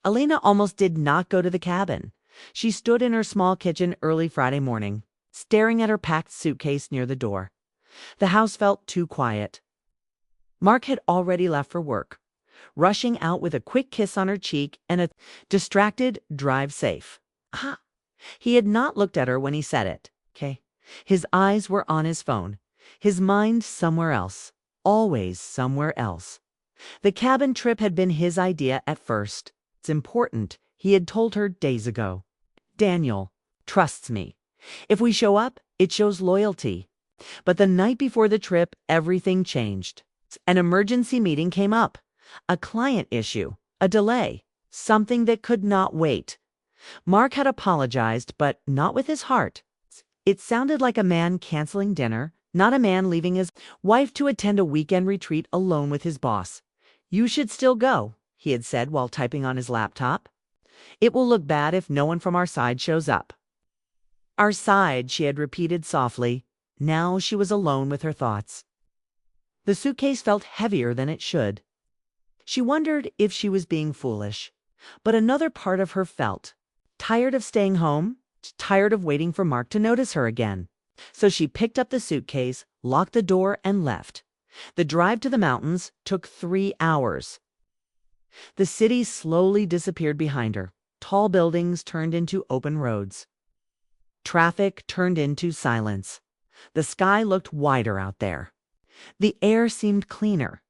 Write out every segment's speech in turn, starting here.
Elena almost did not go to the cabin. She stood in her small kitchen early Friday morning, staring at her packed suitcase near the door. The house felt too quiet. Mark had already left for work, rushing out with a quick kiss on her cheek and a distracted "drive safe." Ah, he had not looked at her when he said it. Okay. His eyes were on his phone, his mind somewhere else, always somewhere else. The cabin trip had been his idea at first. It's important, he had told her days ago. Daniel trusts me. If we show up, it shows loyalty. But the night before the trip, everything changed. An emergency meeting came up. A client issue, a delay, something that could not wait. Mark had apologized, but not with his heart. It sounded like a man canceling dinner, not a man leaving his wife to attend a weekend retreat alone with his boss. "You should still go," he had said while typing on his laptop. "It will look bad if no one from our side shows up." "Our side," she had repeated softly. Now she was alone with her thoughts. The suitcase felt heavier than it should. She wondered if she was being foolish. But another part of her felt tired of staying home, tired of waiting for Mark to notice her again. So she picked up the suitcase, locked the door, and left. The drive to the mountains took 3 hours. The city slowly disappeared behind her. Tall buildings turned into open roads. Traffic turned into silence. The sky looked wider out there. The air seemed cleaner.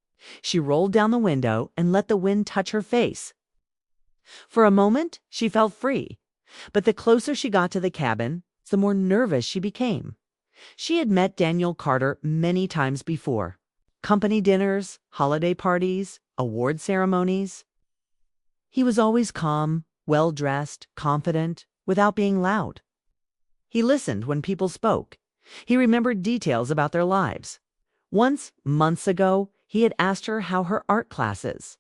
She rolled down the window and let the wind touch her face. For a moment, she felt free. But the closer she got to the cabin, the more nervous she became. She had met Daniel Carter many times before. Company dinners, holiday parties, award ceremonies. He was always calm, well-dressed, confident, without being loud. He listened when people spoke. He remembered details about their lives. Once, months ago, he had asked her how her art classes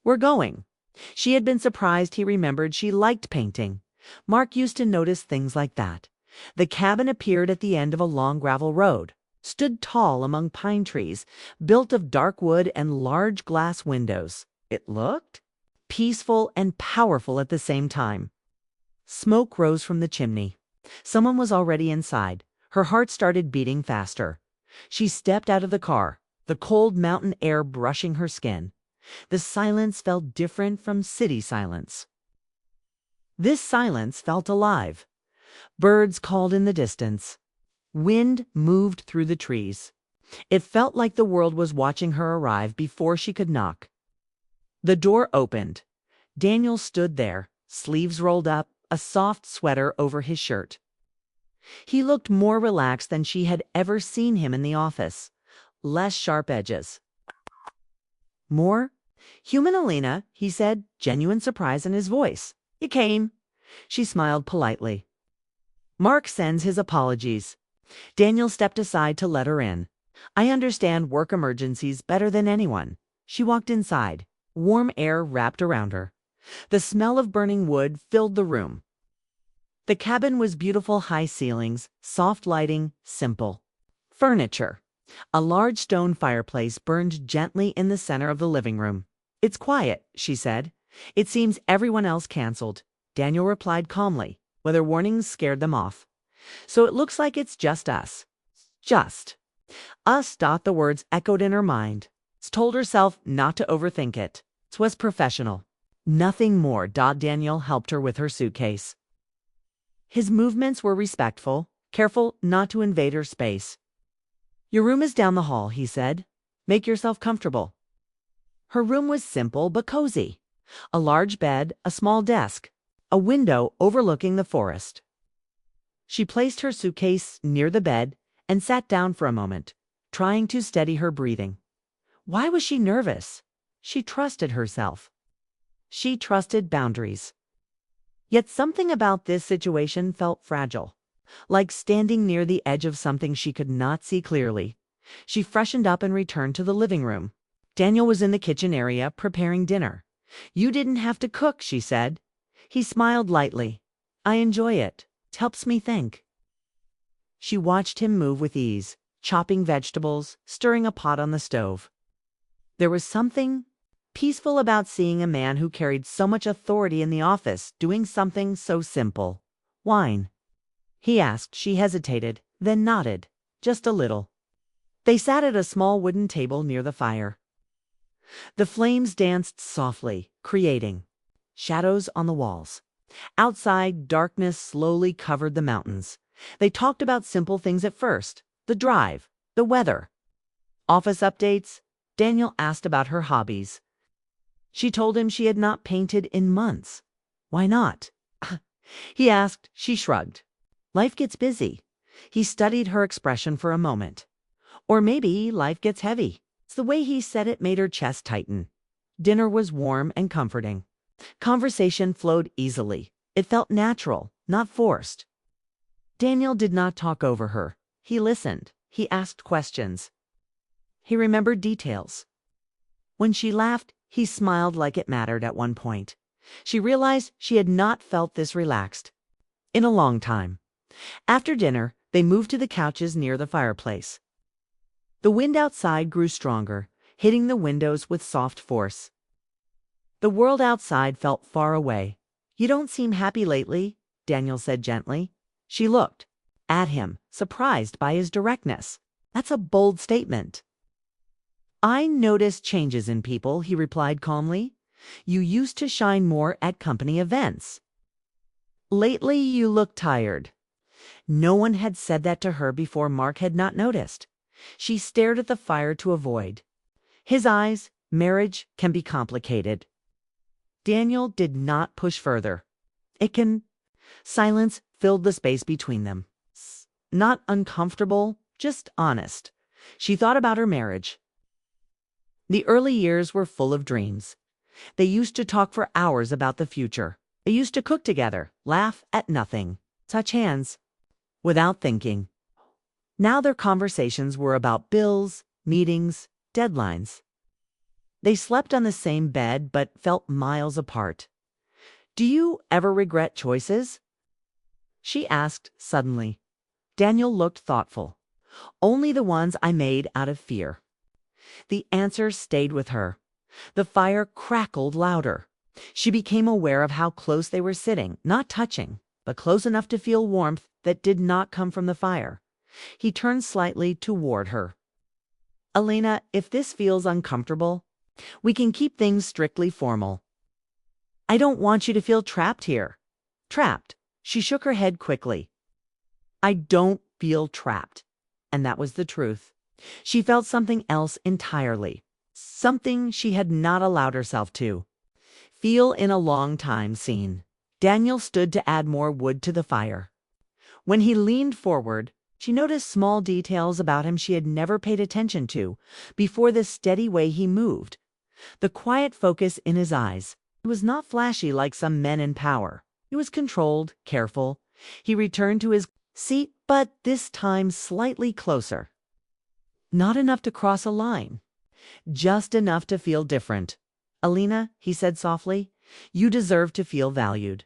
were going. She had been surprised he remembered she liked painting. Mark used to notice things like that. The cabin appeared at the end of a long gravel road, stood tall among pine trees, built of dark wood and large glass windows. It looked peaceful and powerful at the same time. Smoke rose from the chimney. Someone was already inside. Her heart started beating faster. She stepped out of the car, the cold mountain air brushing her skin. The silence felt different from city silence. This silence felt alive. Birds called in the distance. Wind moved through the trees. It felt like the world was watching her arrive before she could knock. The door opened. Daniel stood there, sleeves rolled up, a soft sweater over his shirt. He looked more relaxed than she had ever seen him in the office. Less sharp edges. More human Elena, he said, genuine surprise in his voice. "You came." She smiled politely. "Mark sends his apologies." Daniel stepped aside to let her in. "I understand work emergencies better than anyone." She walked inside. Warm air wrapped around her. The smell of burning wood filled the room. The cabin was beautiful high ceilings, soft lighting, simple. Furniture. A large stone fireplace burned gently in the center of the living room. "It's quiet," she said. "It seems everyone else canceled." Daniel replied calmly, whether warnings scared them off. "So it looks like it's just us." Just. Us. The words echoed in her mind. Told herself not to overthink it. It was professional. Nothing more. Daniel helped her with her suitcase. His movements were respectful, careful not to invade her space. "Your room is down the hall," he said. "Make yourself comfortable." Her room was simple but cozy. A large bed, a small desk, a window overlooking the forest. She placed her suitcase near the bed and sat down for a moment, trying to steady her breathing. Why was she nervous? She trusted herself. She trusted boundaries. Yet something about this situation felt fragile, like standing near the edge of something she could not see clearly. She freshened up and returned to the living room. Daniel was in the kitchen area preparing dinner. "You didn't have to cook," she said. He smiled lightly. "I enjoy it. It helps me think." She watched him move with ease, chopping vegetables, stirring a pot on the stove. There was something peaceful about seeing a man who carried so much authority in the office doing something so simple. Wine? He asked. She hesitated, then nodded, just a little. They sat at a small wooden table near the fire. The flames danced softly, creating shadows on the walls. Outside, darkness slowly covered the mountains. They talked about simple things at first: the drive, the weather. Office updates. Daniel asked about her hobbies. She told him she had not painted in months. Why not? He asked. She shrugged. Life gets busy. He studied her expression for a moment. Or maybe life gets heavy. It's the way he said it made her chest tighten. Dinner was warm and comforting. Conversation flowed easily. It felt natural, not forced. Daniel did not talk over her. He listened. He asked questions. He remembered details. When she laughed, he smiled like it mattered at one point. She realized she had not felt this relaxed in a long time. After dinner, they moved to the couches near the fireplace. The wind outside grew stronger, hitting the windows with soft force. The world outside felt far away. You don't seem happy lately, Daniel said gently. She looked at him, surprised by his directness. That's a bold statement. I notice changes in people, he replied calmly. You used to shine more at company events. Lately you look tired. No one had said that to her before. Mark had not noticed. She stared at the fire to avoid his eyes. Marriage can be complicated. Daniel did not push further. It can. Silence filled the space between them. Not uncomfortable, just honest. She thought about her marriage. The early years were full of dreams. They used to talk for hours about the future. They used to cook together, laugh at nothing, touch hands without thinking. Now their conversations were about bills, meetings, deadlines. They slept on the same bed but felt miles apart. Do you ever regret choices? She asked suddenly. Daniel looked thoughtful. Only the ones I made out of fear. The answer stayed with her. The fire crackled louder. She became aware of how close they were sitting, not touching, but close enough to feel warmth that did not come from the fire. He turned slightly toward her. Elena, if this feels uncomfortable, we can keep things strictly formal. I don't want you to feel trapped here. Trapped? She shook her head quickly. I don't feel trapped. And that was the truth. She felt something else entirely. Something she had not allowed herself to feel in a long time. Seen. Daniel stood to add more wood to the fire. When he leaned forward, she noticed small details about him she had never paid attention to before. The steady way he moved, the quiet focus in his eyes. He was not flashy like some men in power. He was controlled, careful. He returned to his seat, but this time slightly closer. Not enough to cross a line, just enough to feel different. Elena, he said softly, you deserve to feel valued.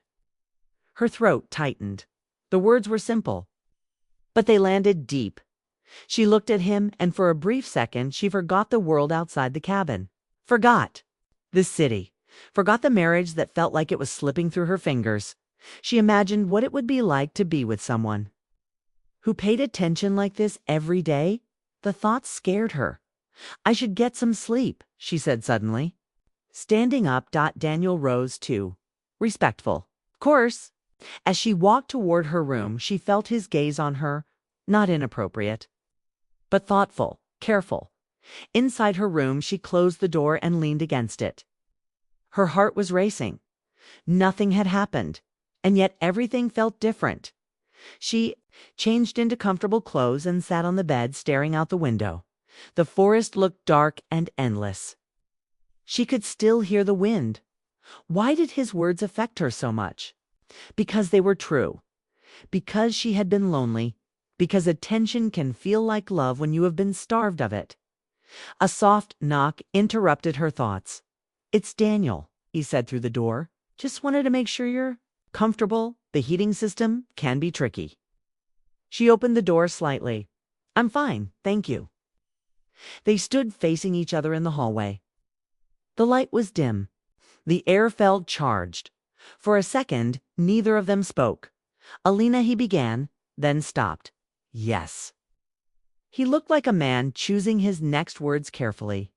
Her throat tightened. The words were simple, but they landed deep. She looked at him, and for a brief second she forgot the world outside the cabin. Forgot the city. Forgot the marriage that felt like it was slipping through her fingers. She imagined what it would be like to be with someone who paid attention like this every day. The thought scared her. I should get some sleep, she said suddenly. Standing up, Daniel rose too. Respectful. Of course. As she walked toward her room, she felt his gaze on her, not inappropriate, but thoughtful, careful. Inside her room, she closed the door and leaned against it. Her heart was racing. Nothing had happened, and yet everything felt different. She changed into comfortable clothes and sat on the bed, staring out the window. The forest looked dark and endless. She could still hear the wind. Why did his words affect her so much? Because they were true. Because she had been lonely. Because attention can feel like love when you have been starved of it. A soft knock interrupted her thoughts. It's Daniel, he said through the door. Just wanted to make sure you're comfortable. The heating system can be tricky. She opened the door slightly. I'm fine, thank you. They stood facing each other in the hallway. The light was dim. The air felt charged. For a second, neither of them spoke. Alina, he began, then stopped. Yes. He looked like a man choosing his next words carefully.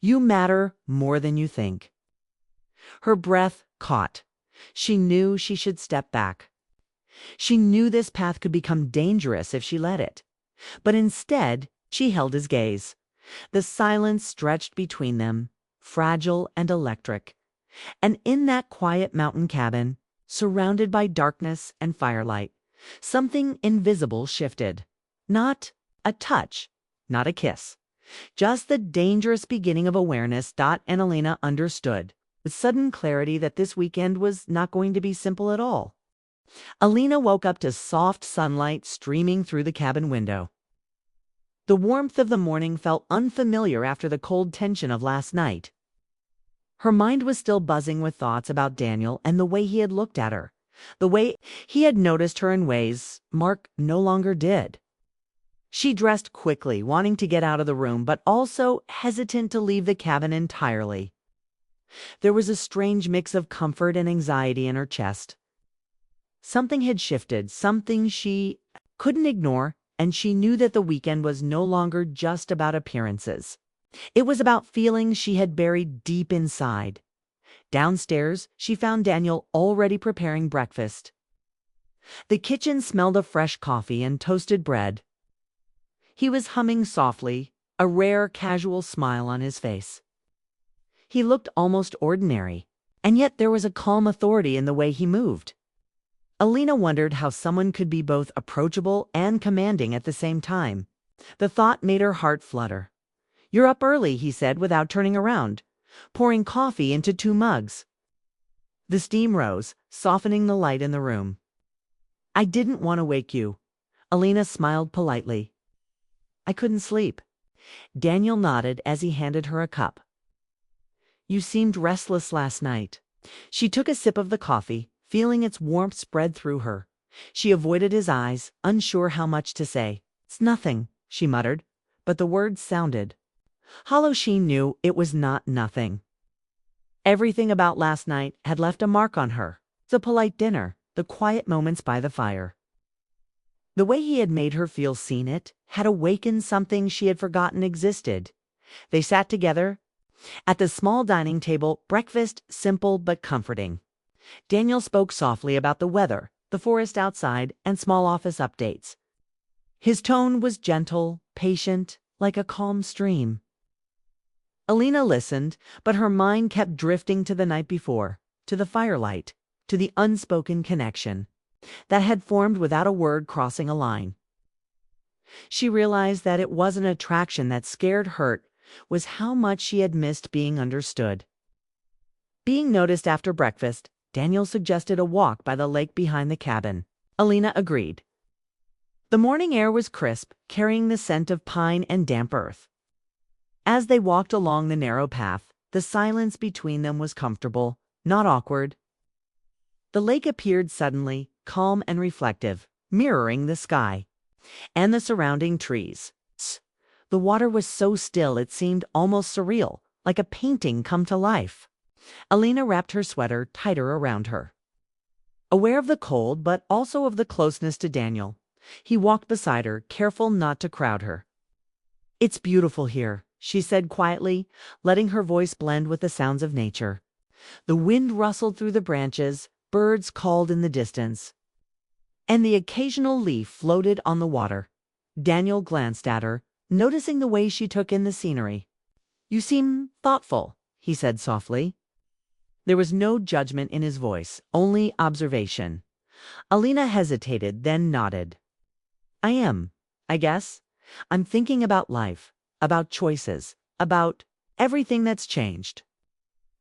You matter more than you think. Her breath caught. She knew she should step back. She knew this path could become dangerous if she let it. But instead, she held his gaze. The silence stretched between them, fragile and electric. And in that quiet mountain cabin, surrounded by darkness and firelight, something invisible shifted. Not a touch, not a kiss. Just the dangerous beginning of awareness. Dot and Alina understood, with sudden clarity, that this weekend was not going to be simple at all. Alina woke up to soft sunlight streaming through the cabin window. The warmth of the morning felt unfamiliar after the cold tension of last night. Her mind was still buzzing with thoughts about Daniel and the way he had looked at her, the way he had noticed her in ways Mark no longer did. She dressed quickly, wanting to get out of the room, but also hesitant to leave the cabin entirely. There was a strange mix of comfort and anxiety in her chest. Something had shifted, something she couldn't ignore, and she knew that the weekend was no longer just about appearances. It was about feelings she had buried deep inside. Downstairs, she found Daniel already preparing breakfast. The kitchen smelled of fresh coffee and toasted bread. He was humming softly, a rare casual smile on his face. He looked almost ordinary, and yet there was a calm authority in the way he moved. Alina wondered how someone could be both approachable and commanding at the same time. The thought made her heart flutter. "You're up early," he said without turning around, pouring coffee into 2 mugs. The steam rose, softening the light in the room. "I didn't want to wake you." Alina smiled politely. "I couldn't sleep." Daniel nodded as he handed her a cup. "You seemed restless last night." She took a sip of the coffee, feeling its warmth spread through her. She avoided his eyes, unsure how much to say. "It's nothing," she muttered, but the words sounded hollow. She knew it was not nothing. Everything about last night had left a mark on her. The polite dinner, the quiet moments by the fire. The way he had made her feel seen had awakened something she had forgotten existed. They sat together at the small dining table, breakfast simple but comforting. Daniel spoke softly about the weather, the forest outside, and small office updates. His tone was gentle, patient, like a calm stream. Alina listened, but her mind kept drifting to the night before, to the firelight, to the unspoken connection that had formed without a word crossing a line. She realized that it wasn't attraction that scared her, was how much she had missed being understood. Being noticed after breakfast, Daniel suggested a walk by the lake behind the cabin. Alina agreed. The morning air was crisp, carrying the scent of pine and damp earth. As they walked along the narrow path, the silence between them was comfortable, not awkward. The lake appeared suddenly, calm and reflective, mirroring the sky and the surrounding trees. The water was so still it seemed almost surreal, like a painting come to life. Alina wrapped her sweater tighter around her. Aware of the cold, but also of the closeness to Daniel, he walked beside her, careful not to crowd her. "It's beautiful here," she said quietly, letting her voice blend with the sounds of nature. The wind rustled through the branches, birds called in the distance, and the occasional leaf floated on the water. Daniel glanced at her, noticing the way she took in the scenery. "You seem thoughtful," he said softly. There was no judgment in his voice, only observation. Alina hesitated, then nodded. "I am, I guess. I'm thinking about life, about choices, about everything that's changed."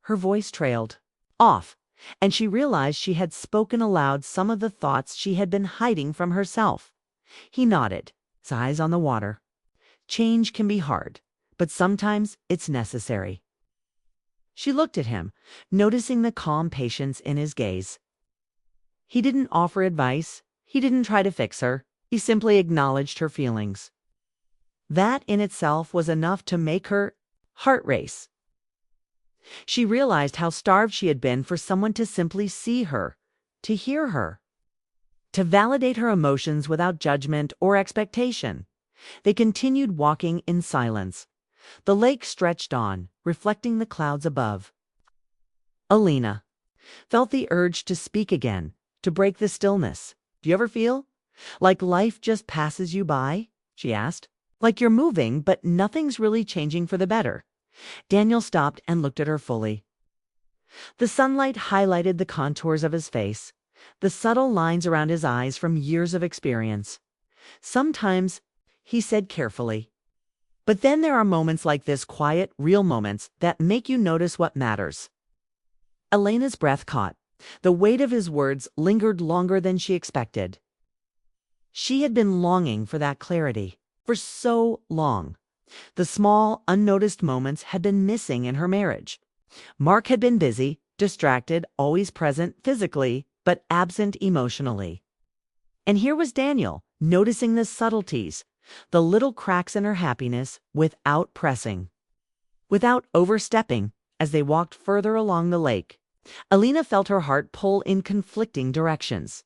Her voice trailed off, and she realized she had spoken aloud some of the thoughts she had been hiding from herself. He nodded, his eyes on the water. "Change can be hard, but sometimes it's necessary." She looked at him, noticing the calm patience in his gaze. He didn't offer advice. He didn't try to fix her. He simply acknowledged her feelings. That in itself was enough to make her heart race. She realized how starved she had been for someone to simply see her, to hear her, to validate her emotions without judgment or expectation. They continued walking in silence. The lake stretched on, reflecting the clouds above. Alina felt the urge to speak again, to break the stillness. "Do you ever feel like life just passes you by?" she asked. "Like you're moving, but nothing's really changing for the better?" Daniel stopped and looked at her fully. The sunlight highlighted the contours of his face, the subtle lines around his eyes from years of experience. "Sometimes," he said carefully, "but then there are moments like this, quiet, real moments that make you notice what matters." Elena's breath caught. The weight of his words lingered longer than she expected. She had been longing for that clarity for so long. The small, unnoticed moments had been missing in her marriage. Mark had been busy, distracted, always present physically, but absent emotionally. And here was Daniel, noticing the subtleties, the little cracks in her happiness, without pressing, without overstepping. As they walked further along the lake, Alina felt her heart pull in conflicting directions.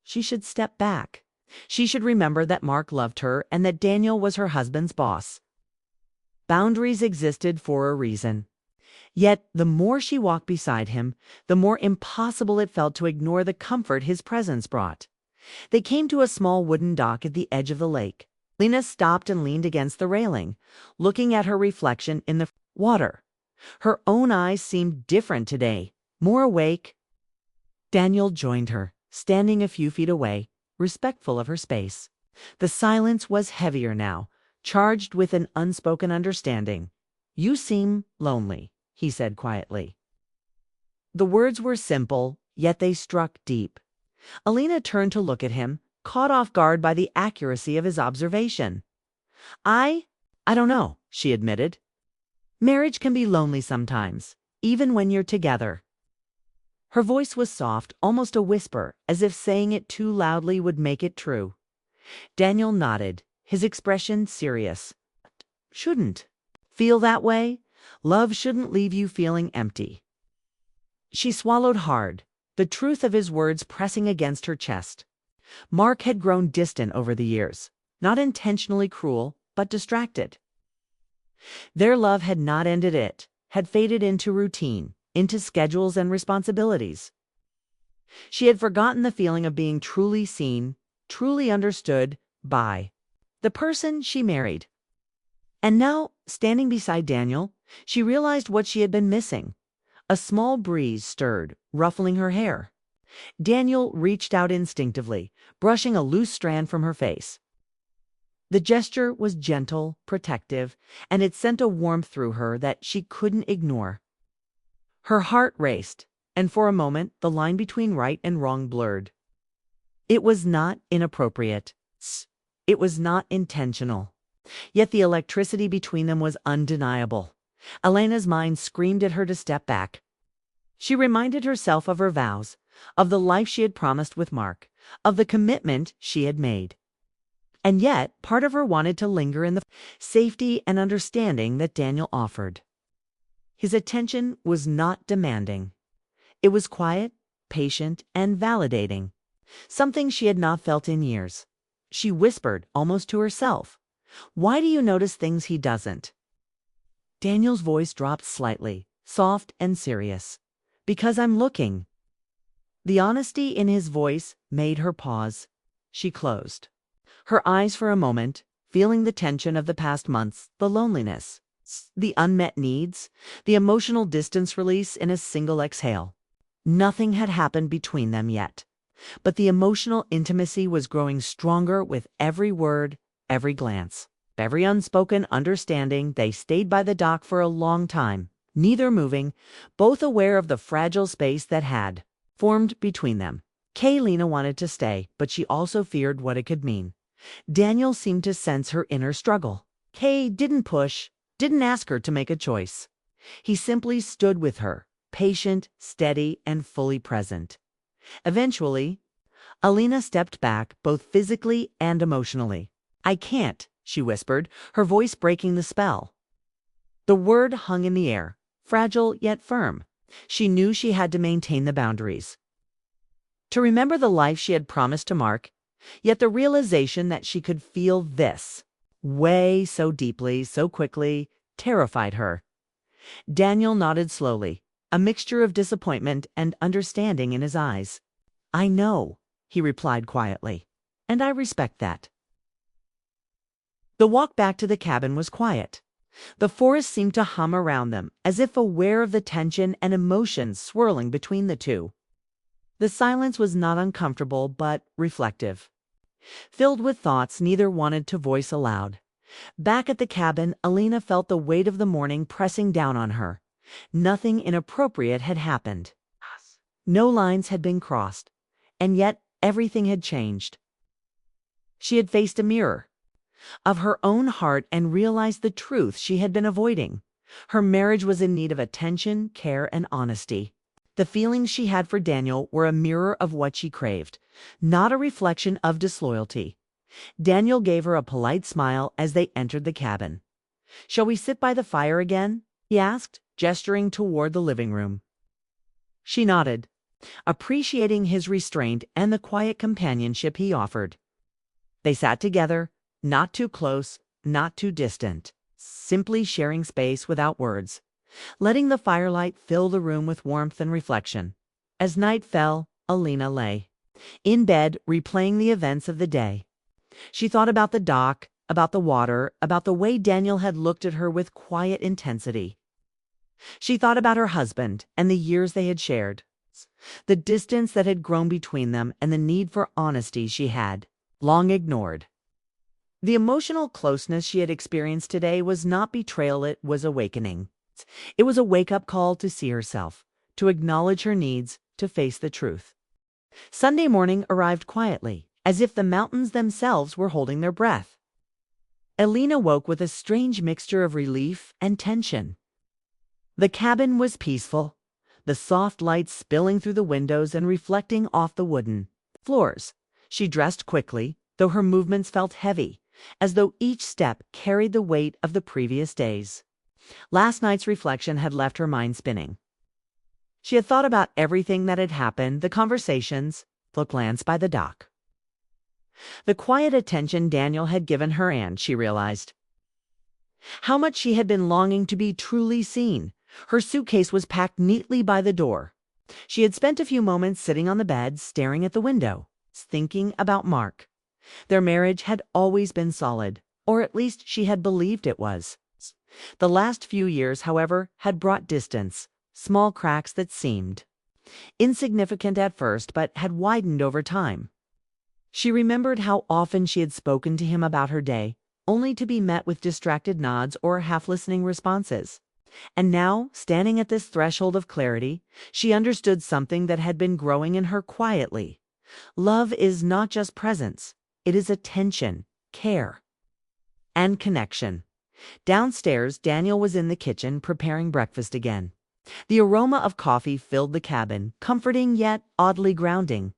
She should step back. She should remember that Mark loved her and that Daniel was her husband's boss. Boundaries existed for a reason. Yet, the more she walked beside him, the more impossible it felt to ignore the comfort his presence brought. They came to a small wooden dock at the edge of the lake. Lena stopped and leaned against the railing, looking at her reflection in the water. Her own eyes seemed different today, more awake. Daniel joined her, standing a few feet away, respectful of her space. The silence was heavier now, charged with an unspoken understanding. "You seem lonely," he said quietly. The words were simple, yet they struck deep. Alina turned to look at him, caught off guard by the accuracy of his observation. I don't know," she admitted. "Marriage can be lonely sometimes, even when you're together." Her voice was soft, almost a whisper, as if saying it too loudly would make it true. Daniel nodded, his expression serious. "Shouldn't feel that way. Love shouldn't leave you feeling empty." She swallowed hard, the truth of his words pressing against her chest. Mark had grown distant over the years, not intentionally cruel, but distracted. Their love had not ended, it had faded into routine, into schedules and responsibilities. She had forgotten the feeling of being truly seen, truly understood by the person she married. And now, standing beside Daniel, she realized what she had been missing. A small breeze stirred, ruffling her hair. Daniel reached out instinctively, brushing a loose strand from her face. The gesture was gentle, protective, and it sent a warmth through her that she couldn't ignore. Her heart raced, and for a moment the line between right and wrong blurred. It was not inappropriate. It was not intentional. Yet the electricity between them was undeniable. Elena's mind screamed at her to step back. She reminded herself of her vows, of the life she had promised with Mark, of the commitment she had made. And yet, part of her wanted to linger in the safety and understanding that Daniel offered. His attention was not demanding. It was quiet, patient, and validating, something she had not felt in years. She whispered, almost to herself, "Why do you notice things he doesn't?" Daniel's voice dropped slightly, soft and serious. "Because I'm looking." The honesty in his voice made her pause. She closed her eyes for a moment, feeling the tension of the past months, the loneliness, the unmet needs, the emotional distance release in a single exhale. Nothing had happened between them yet, but the emotional intimacy was growing stronger with every word, every glance, every unspoken understanding. They stayed by the dock for a long time, neither moving, both aware of the fragile space that had formed between them. Lena wanted to stay, but she also feared what it could mean. Daniel seemed to sense her inner struggle. Kay didn't push, didn't ask her to make a choice. He simply stood with her, patient, steady, and fully present. Eventually, Alina stepped back, both physically and emotionally. "I can't," she whispered, her voice breaking the spell. The word hung in the air, fragile yet firm. She knew she had to maintain the boundaries, to remember the life she had promised to Mark, yet the realization that she could feel this way so deeply, so quickly, terrified her. Daniel nodded slowly, a mixture of disappointment and understanding in his eyes. "I know," he replied quietly, "and I respect that." The walk back to the cabin was quiet. The forest seemed to hum around them, as if aware of the tension and emotions swirling between the two. The silence was not uncomfortable, but reflective. Filled with thoughts neither wanted to voice aloud. Back at the cabin, Alina felt the weight of the morning pressing down on her. Nothing inappropriate had happened. No lines had been crossed, and yet everything had changed. She had faced a mirror of her own heart and realized the truth she had been avoiding. Her marriage was in need of attention, care, and honesty. The feelings she had for Daniel were a mirror of what she craved, not a reflection of disloyalty. Daniel gave her a polite smile as they entered the cabin. "Shall we sit by the fire again?" he asked, gesturing toward the living room. She nodded, appreciating his restraint and the quiet companionship he offered. They sat together, not too close, not too distant, simply sharing space without words, letting the firelight fill the room with warmth and reflection. As night fell, Alina lay in bed, replaying the events of the day. She thought about the dock, about the water, about the way Daniel had looked at her with quiet intensity. She thought about her husband and the years they had shared, the distance that had grown between them, and the need for honesty she had long ignored. The emotional closeness she had experienced today was not betrayal, it was awakening. It was a wake-up call to see herself, to acknowledge her needs, to face the truth. Sunday morning arrived quietly, as if the mountains themselves were holding their breath. Alina woke with a strange mixture of relief and tension. The cabin was peaceful, the soft light spilling through the windows and reflecting off the wooden floors. She dressed quickly, though her movements felt heavy, as though each step carried the weight of the previous days. Last night's reflection had left her mind spinning. She had thought about everything that had happened, the conversations, the glance by the dock, the quiet attention Daniel had given her, and she realized how much she had been longing to be truly seen. Her suitcase was packed neatly by the door. She had spent a few moments sitting on the bed, staring at the window, thinking about Mark. Their marriage had always been solid, or at least she had believed it was. The last few years, however, had brought distance, small cracks that seemed insignificant at first but had widened over time. She remembered how often she had spoken to him about her day, only to be met with distracted nods or half-listening responses. And now, standing at this threshold of clarity, she understood something that had been growing in her quietly. Love is not just presence, it is attention, care, and connection. Downstairs, Daniel was in the kitchen preparing breakfast again. The aroma of coffee filled the cabin, comforting yet oddly grounding.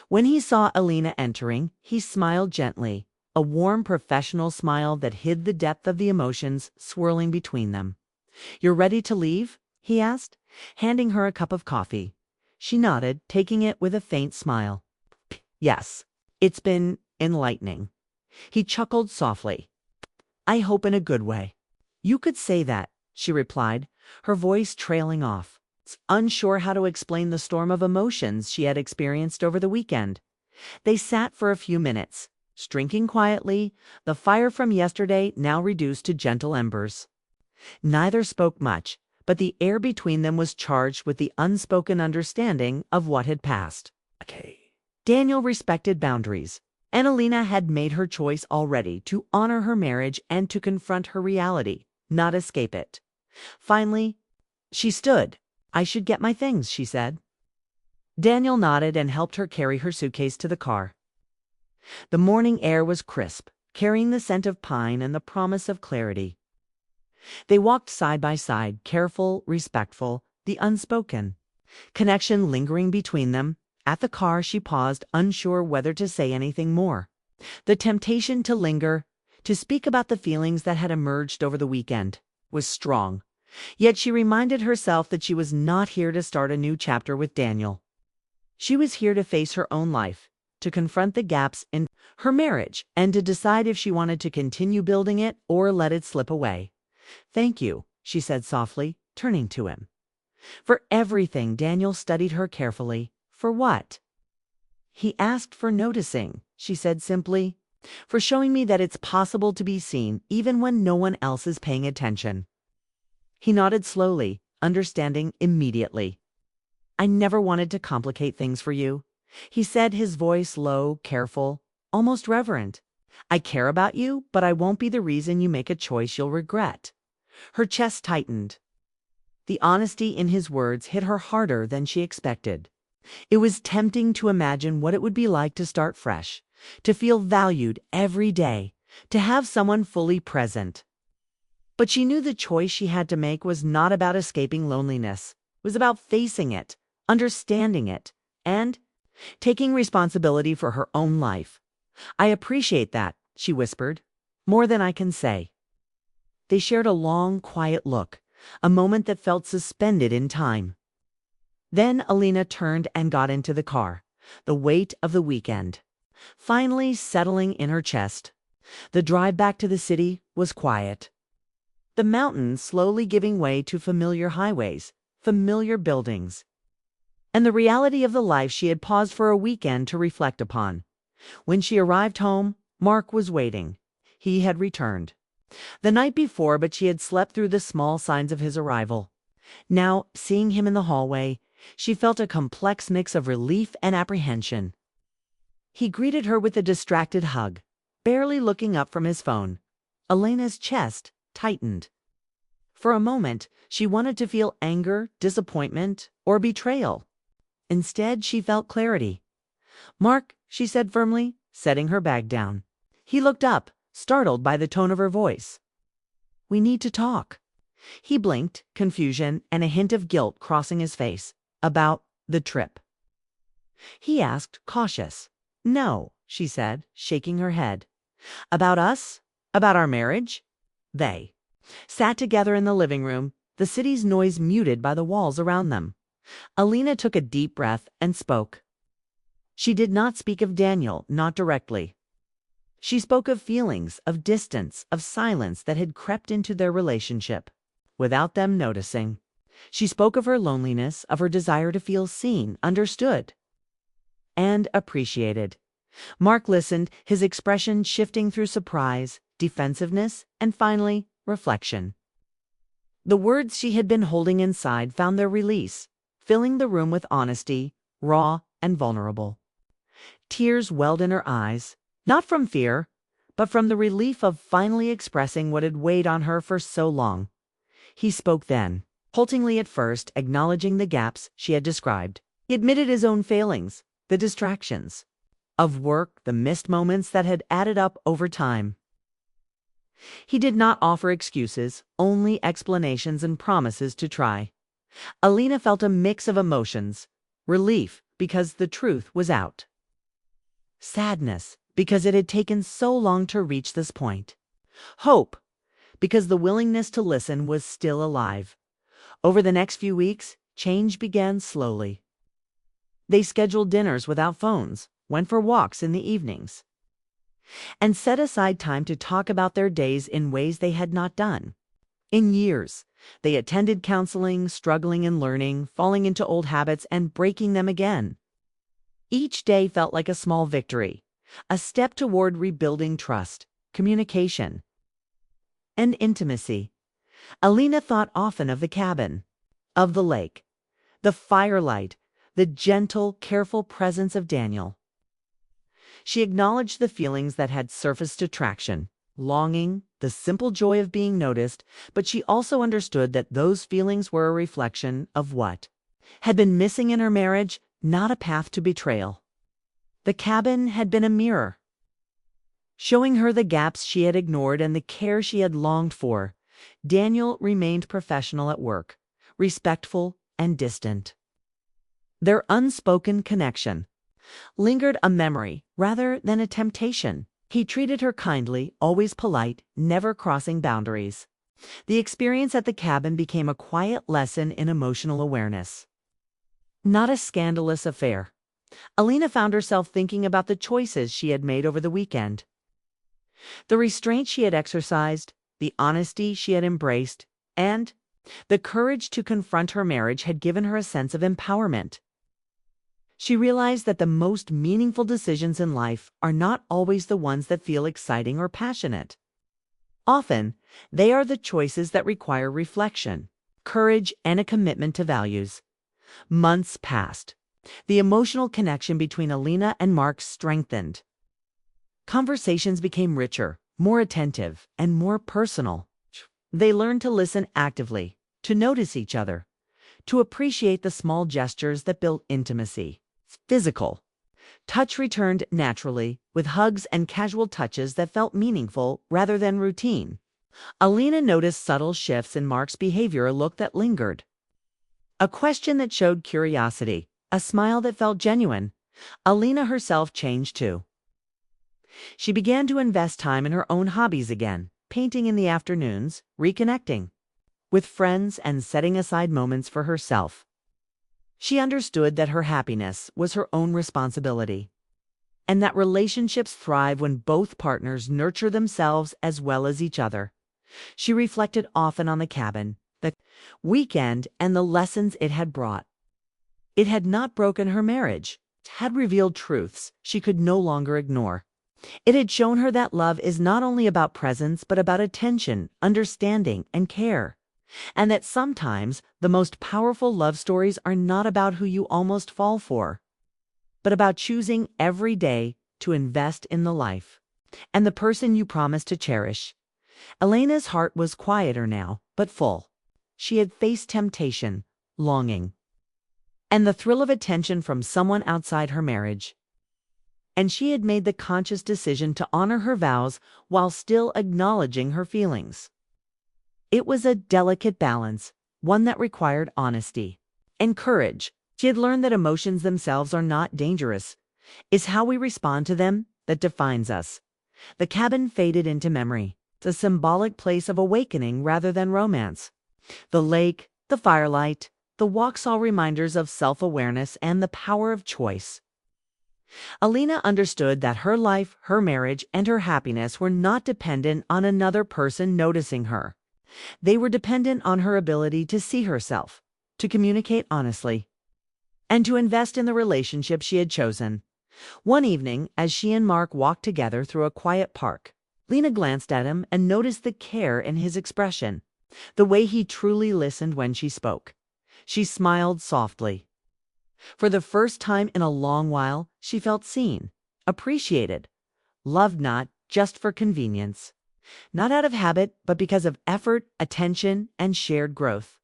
When he saw Alina entering, he smiled gently, a warm professional smile that hid the depth of the emotions swirling between them. "You're ready to leave?" he asked, handing her a cup of coffee. She nodded, taking it with a faint smile. "Yes, it's been enlightening." He chuckled softly. "I hope in a good way." "You could say that," she replied, her voice trailing off, unsure how to explain the storm of emotions she had experienced over the weekend. They sat for a few minutes, drinking quietly, the fire from yesterday now reduced to gentle embers. Neither spoke much, but the air between them was charged with the unspoken understanding of what had passed. Daniel respected boundaries, and Alina had made her choice already to honor her marriage and to confront her reality, not escape it. Finally, she stood. "I should get my things," she said. Daniel nodded and helped her carry her suitcase to the car. The morning air was crisp, carrying the scent of pine and the promise of clarity. They walked side by side, careful, respectful, the unspoken connection lingering between them. At the car, she paused, unsure whether to say anything more. The temptation to linger, to speak about the feelings that had emerged over the weekend, was strong. Yet she reminded herself that she was not here to start a new chapter with Daniel. She was here to face her own life, to confront the gaps in her marriage, and to decide if she wanted to continue building it or let it slip away. "Thank you," she said softly, turning to him. "For everything." Daniel studied her carefully. "For what?" He asked. "For noticing," she said simply. "For showing me that it's possible to be seen even when no one else is paying attention." He nodded slowly, understanding immediately. "I never wanted to complicate things for you," he said, his voice low, careful, almost reverent. "I care about you, but I won't be the reason you make a choice you'll regret." Her chest tightened. The honesty in his words hit her harder than she expected. It was tempting to imagine what it would be like to start fresh, to feel valued every day, to have someone fully present. But she knew the choice she had to make was not about escaping loneliness. It was about facing it, understanding it, and taking responsibility for her own life. "I appreciate that," she whispered, "more than I can say." They shared a long, quiet look, a moment that felt suspended in time. Then Alina turned and got into the car, the weight of the weekend finally settling in her chest. The drive back to the city was quiet. The mountains slowly giving way to familiar highways, familiar buildings, and the reality of the life she had paused for a weekend to reflect upon. When she arrived home, Mark was waiting. He had returned the night before, but she had slept through the small signs of his arrival. Now, seeing him in the hallway, she felt a complex mix of relief and apprehension. He greeted her with a distracted hug, barely looking up from his phone. Elena's chest tightened. For a moment, she wanted to feel anger, disappointment, or betrayal. Instead, she felt clarity. "Mark," she said firmly, setting her bag down. He looked up, startled by the tone of her voice. "We need to talk." He blinked, confusion and a hint of guilt crossing his face. "About the trip?" he asked, cautious. "No," she said, shaking her head. "About us? About our marriage?" They sat together in the living room, the city's noise muted by the walls around them. Alina took a deep breath and spoke. She did not speak of Daniel, not directly. She spoke of feelings, of distance, of silence that had crept into their relationship, without them noticing. She spoke of her loneliness, of her desire to feel seen, understood, and appreciated. Mark listened, his expression shifting through surprise, defensiveness, and finally, reflection. The words she had been holding inside found their release, filling the room with honesty, raw and vulnerable. Tears welled in her eyes, not from fear, but from the relief of finally expressing what had weighed on her for so long. He spoke then, haltingly at first, acknowledging the gaps she had described. He admitted his own failings, the distractions of work, the missed moments that had added up over time. He did not offer excuses, only explanations and promises to try. Alina felt a mix of emotions: relief because the truth was out, sadness because it had taken so long to reach this point, hope because the willingness to listen was still alive. Over the next few weeks, change began slowly. They scheduled dinners without phones, went for walks in the evenings, and set aside time to talk about their days in ways they had not done in years. They attended counseling, struggling and learning, falling into old habits and breaking them again. Each day felt like a small victory, a step toward rebuilding trust, communication, and intimacy. Alina thought often of the cabin, of the lake, the firelight, the gentle, careful presence of Daniel. She acknowledged the feelings that had surfaced: attraction, longing, the simple joy of being noticed, but she also understood that those feelings were a reflection of what had been missing in her marriage, not a path to betrayal. The cabin had been a mirror, showing her the gaps she had ignored and the care she had longed for. Daniel remained professional at work, respectful and distant. Their unspoken connection lingered, a memory rather than a temptation. He treated her kindly, always polite, never crossing boundaries. The experience at the cabin became a quiet lesson in emotional awareness. Not a scandalous affair. Alina found herself thinking about the choices she had made over the weekend. The restraint she had exercised, the honesty she had embraced, and the courage to confront her marriage had given her a sense of empowerment. She realized that the most meaningful decisions in life are not always the ones that feel exciting or passionate. Often, they are the choices that require reflection, courage, and a commitment to values. Months passed. The emotional connection between Alina and Mark strengthened. Conversations became richer, more attentive, and more personal. They learned to listen actively, to notice each other, to appreciate the small gestures that built intimacy. Physical touch returned naturally, with hugs and casual touches that felt meaningful rather than routine. Alina noticed subtle shifts in Mark's behavior, a look that lingered, a question that showed curiosity, a smile that felt genuine. Alina herself changed too. She began to invest time in her own hobbies again, painting in the afternoons, reconnecting with friends, and setting aside moments for herself. She understood that her happiness was her own responsibility, and that relationships thrive when both partners nurture themselves as well as each other. She reflected often on the cabin, the weekend, and the lessons it had brought. It had not broken her marriage. It had revealed truths she could no longer ignore. It had shown her that love is not only about presence but about attention, understanding, and care. And that sometimes the most powerful love stories are not about who you almost fall for, but about choosing every day to invest in the life and the person you promise to cherish. Elena's heart was quieter now, but full. She had faced temptation, longing, and the thrill of attention from someone outside her marriage. And she had made the conscious decision to honor her vows while still acknowledging her feelings. It was a delicate balance, one that required honesty and courage. She had learned that emotions themselves are not dangerous. It's how we respond to them that defines us. The cabin faded into memory, a symbolic place of awakening rather than romance. The lake, the firelight, the walks, all reminders of self-awareness and the power of choice. Alina understood that her life, her marriage, and her happiness were not dependent on another person noticing her. They were dependent on her ability to see herself, to communicate honestly, and to invest in the relationship she had chosen. One evening, as she and Mark walked together through a quiet park, Lena glanced at him and noticed the care in his expression, the way he truly listened when she spoke. She smiled softly. For the first time in a long while, she felt seen, appreciated, loved not just for convenience. Not out of habit, but because of effort, attention, and shared growth.